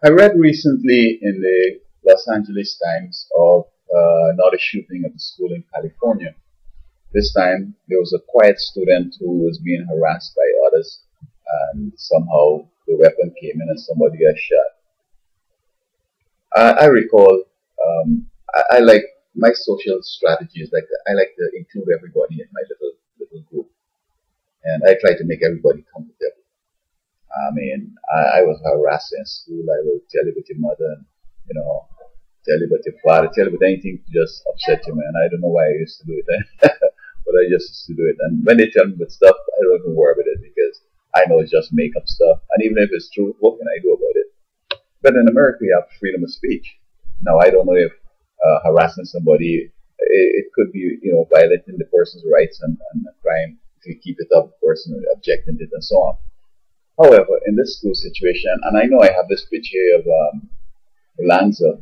I read recently in the Los Angeles Times of another shooting at a school in California. This time, there was a quiet student who was being harassed by others, and somehow the weapon came in and somebody got shot. I recall I like my social strategy is like I like to include everybody in my little group, and I try to make everybody comfortable. I was harassed in school. I will tell you about your mother, and, you know, tell you about your father, tell you about anything to just upset you, man. I don't know why I used to do it, but I just used to do it. And when they tell me about stuff, I don't even worry about it because I know it's just make up stuff. And even if it's true, what can I do about it? But in America, you have freedom of speech. Now, I don't know if harassing somebody, it could be, violating the person's rights and a crime if you keep it up, the person objecting to it and so on. However, in this school situation, and I know I have this picture here of Lanza,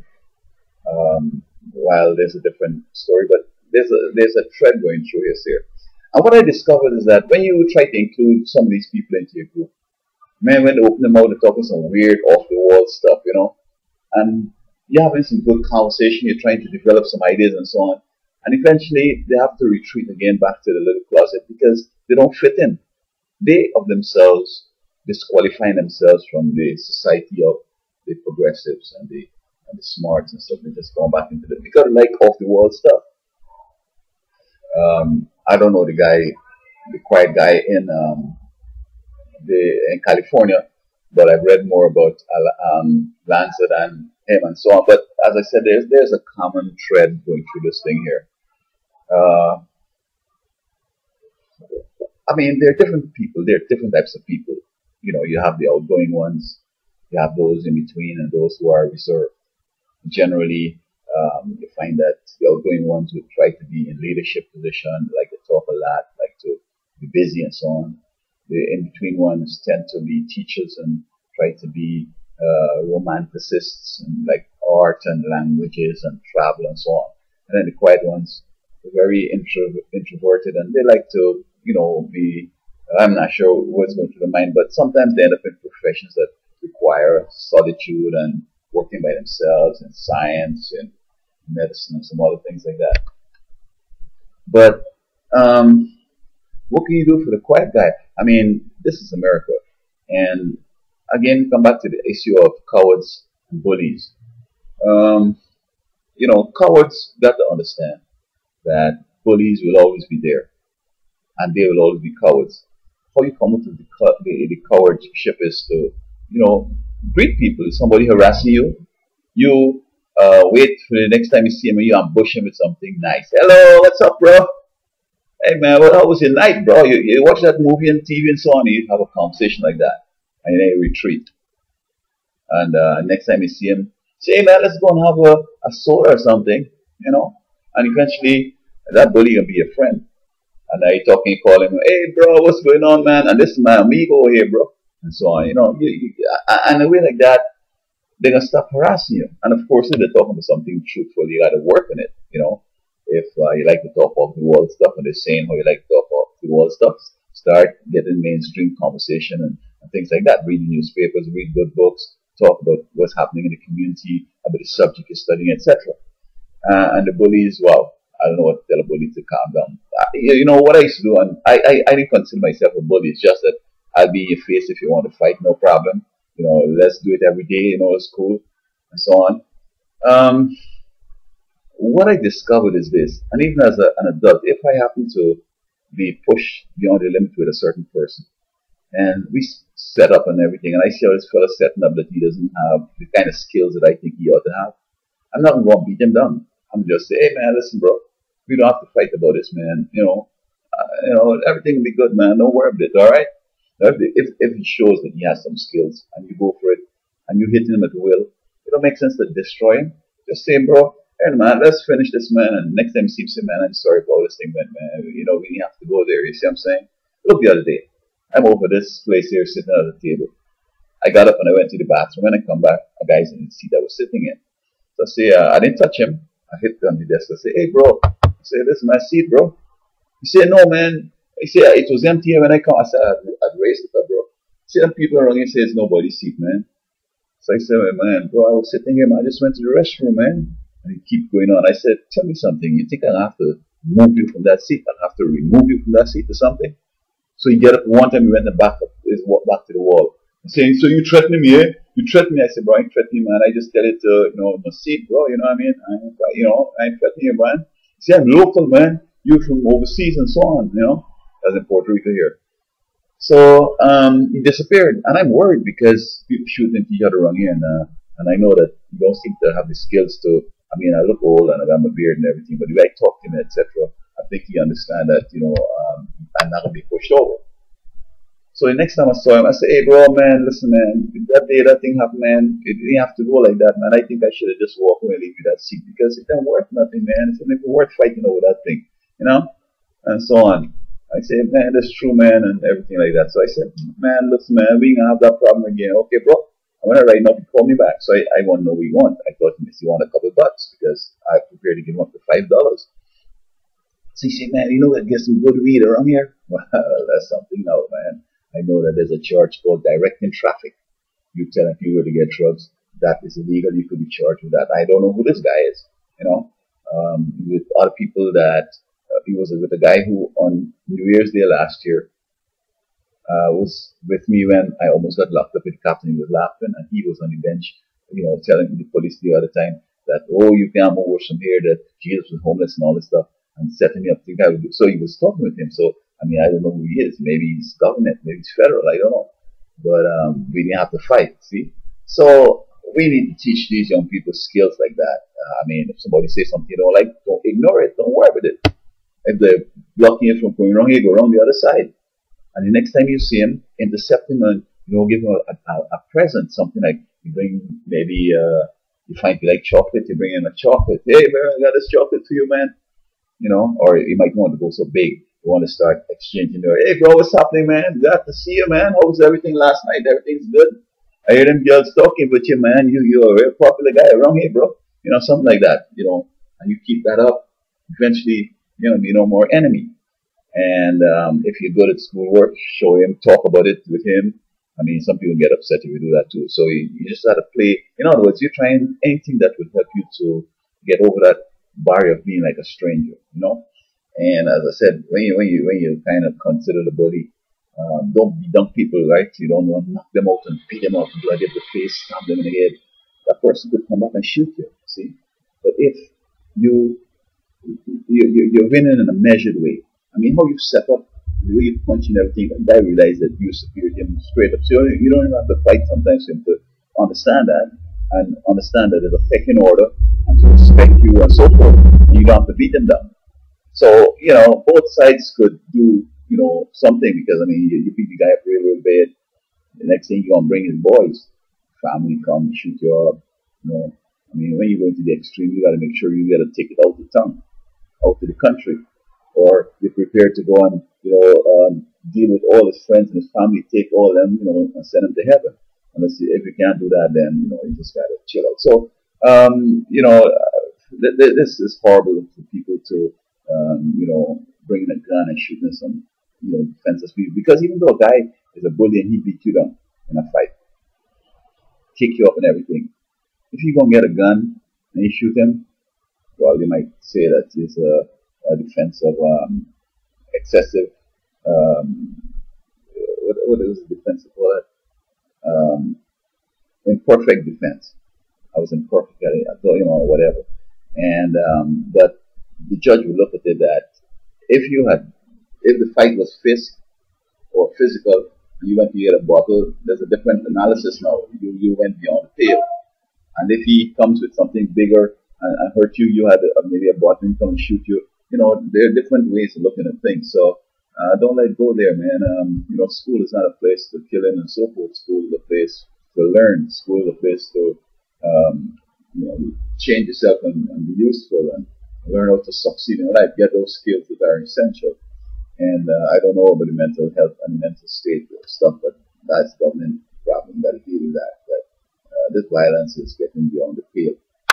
while there's a different story, but there's a thread going through here. And what I discovered is that when you try to include some of these people into your group, man, when they open them out, they're talking some weird off-the-wall stuff, and you're having some good conversation, you're trying to develop some ideas and so on, and eventually they have to retreat again back to the little closet because they don't fit in. They of themselves disqualifying themselves from the society of the progressives and the smarts and stuff. They just going back into the because like off-the-wall stuff. I don't know the quiet guy in California, but I've read more about Lanzas than him and so on. But as I said, there's a common thread going through this thing here. There are different people. There are different types of people. You have the outgoing ones, you have those in between, and those who are reserved. Generally, you find that the outgoing ones would try to be in leadership position, like to talk a lot, like to be busy and so on. The in-between ones tend to be teachers and try to be romanticists and like art and languages and travel and so on. And then the quiet ones are very introverted and they like to, be, I'm not sure what's going through the mind, but sometimes they end up in professions that require solitude and working by themselves in science and medicine and some other things like that. But what can you do for the quiet guy? This is America. And again, come back to the issue of cowards and bullies. Cowards got to understand that bullies will always be there. And they will always be cowards. How you come up with the cowardship is to, greet people. If somebody harassing you, you wait for the next time you see him and you ambush him with something nice. Hello, what's up, bro? Hey, man, how was your night, bro? You watch that movie on TV and so on, and you have a conversation like that. And then you retreat. And next time you see him, say, hey, man, let's go and have a soda or something, And eventually, that bully will be your friend. And now you're talking, you call him, hey, bro, what's going on, man? And this is my amigo here, bro. And so on, and a way like that, they're going to stop harassing you. And of course, if they're talking about something truthful, you got to work on it, If you like to talk off the wall stuff and they're saying how you like to talk off the wall stuff, start getting mainstream conversation and things like that. Read newspapers, read good books, talk about what's happening in the community, about the subject you're studying, etc. And the bullies, well, I don't know what to tell a bully to calm down. What I used to do, and I didn't consider myself a bully. It's just that I'll be in your face if you want to fight, no problem. Let's do it every day, it's cool, and so on. What I discovered is this, and even as an adult, if I happen to be pushed beyond the limit with a certain person, and we set up and everything, and I see how this fella setting up that he doesn't have the kind of skills that I think he ought to have, I'm not going to beat him down. I'm just say, hey man, listen, bro, we don't have to fight about this, man. Everything will be good, man. Don't worry about it, all right? If he shows that he has some skills and you go for it and you hit him at will, it don't make sense to destroy him. Just say, bro, hey man, let's finish this, man. And next time you see him, say, man, I'm sorry for all this thing, man. We didn't have to go there. You see what I'm saying? Look, the other day, I'm over this place here sitting at the table. I got up and I went to the bathroom. When I come back, a guy's in the seat I was sitting in. So I say, I didn't touch him. I hit on the desk. I say, hey, bro. I say, this is my seat, bro. He said, no, man. He said, it was empty here when I come. I said, I'd raised it up, bro. See, them people around here say it's nobody's seat, man. So I said, man, bro, I was sitting here, man, I just went to the restroom, man. And he keep going on. I said, tell me something. You think I'll have to move you from that seat? I'll have to remove you from that seat or something? So he get up one time, he went and back up, his walk back to the wall. Saying, so you threatening me, eh? You threaten me. I said, bro, I ain't threatening you, man. I just get it to, my seat, bro. You know what I mean? I ain't threatening you, man. See, I'm local, man. You from overseas and so on, as in Puerto Rico here. So he disappeared, and I'm worried because people shooting each other around here, and I know that you don't seem to have the skills to. I mean, I look old and I got my beard and everything, but the way I talk to him, etc., I think he understand that I'm not gonna be pushed over. So the next time I saw him, I said, "Hey, bro, man, listen, man, that day that thing happened, man. It didn't have to go like that, man. I think I should have just walked away and leave you that seat because it ain't worth nothing, man. It's not even worth fighting over that thing, and so on." I said, man, that's true, man, and everything like that. So I said, man, listen, man, we ain't gonna have that problem again. Okay, bro, I'm gonna right now. Call me back. So I want to know what you want. I thought he want a couple of bucks because I prepared to give him up to $5. So he said, man, you know what? Get some good weed around here. Well, that's something now, man. I know that there's a charge called directing traffic. You telling people to get drugs, that is illegal. You could be charged with that. I don't know who this guy is, with other people that he was with a guy who on New Year's Day last year was with me when I almost got locked up with the captain. He was laughing and he was on the bench, telling the police the other time that, oh, you can't move from here, that Jesus was homeless and all this stuff, and setting me up to think I would do. So he was talking with him. So, I mean, I don't know who he is. Maybe he's government, maybe he's federal, I don't know. But we didn't have to fight, see? So we need to teach these young people skills like that. I mean, if somebody says something you don't like, don't ignore it, don't worry with it. If they're blocking you from going wrong, you go around the other side. And the next time you see him, intercept him and, give him a present, something like you bring maybe, you find you like chocolate, you bring him a chocolate. Hey, man, I got this chocolate for you, man. Or you might want to go so big. You want to start exchanging there. Hey, bro, what's happening, man? Glad to see you, man. How was everything last night? Everything's good. I hear them girls talking with you, man. You're a real popular guy around here, bro. Something like that, and you keep that up. Eventually, be no more enemy. And if you're good at schoolwork, show him, talk about it with him. I mean, some people get upset if you do that too. So you just have to play. In other words, you're trying anything that would help you to get over that barrier of being like a stranger, And as I said, when you kind of consider the bully, don't be dumb people, right? You don't want to knock them out and beat them up, drag them the face, stab them in the head. That person could come back and shoot you, see? But if you're winning in a measured way. I mean, how you set up, the way you punch and everything, and I realize that you're superior to him straight up. So you don't even have to fight sometimes for him to understand that, and understand that there's a pecking order, and to respect you and so forth. And you don't have to beat them down. So, both sides could do, something, because, I mean, you beat the guy up real, real bad. The next thing you're going to bring is boys. Family come, shoot you up, I mean, when you go into the extreme, you got to make sure you got to take it out the town, out to the country, or you're prepared to go and deal with all his friends and his family, take all of them, and send them to heaven. Unless if you can't do that, then you just got to chill out. So this is horrible for people to bring in a gun and shooting some defenseless people, because even though a guy is a bully and he beat you down in a fight, kick you up and everything. If you go and get a gun and you shoot him, well, you might say that it's a defense of excessive, what is the defense of all that? Imperfect defense. I was imperfect at it, whatever. And but the judge would look at it that if the fight was fist or physical, you went to get a bottle, there's a different analysis now. You went beyond the pale. And if he comes with something bigger and hurt you, you had maybe a bottle and come and shoot you. There are different ways of looking at things. So don't let go there, man. School is not a place to kill in and so forth. School is a place to learn. School is a place to change yourself and be useful and learn how to succeed in life. Get those skills that are essential. And I don't know about the mental health and mental state stuff, but that's government problem. Got to deal with that. But this violence is getting beyond the pale.